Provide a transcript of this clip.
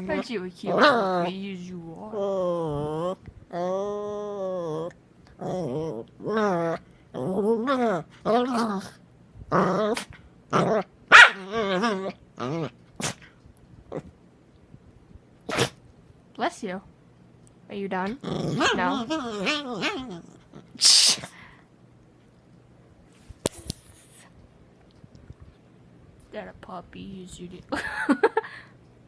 Aren't you a cute puppy as you are? Bless you. Are you done? No? That a puppy as you do.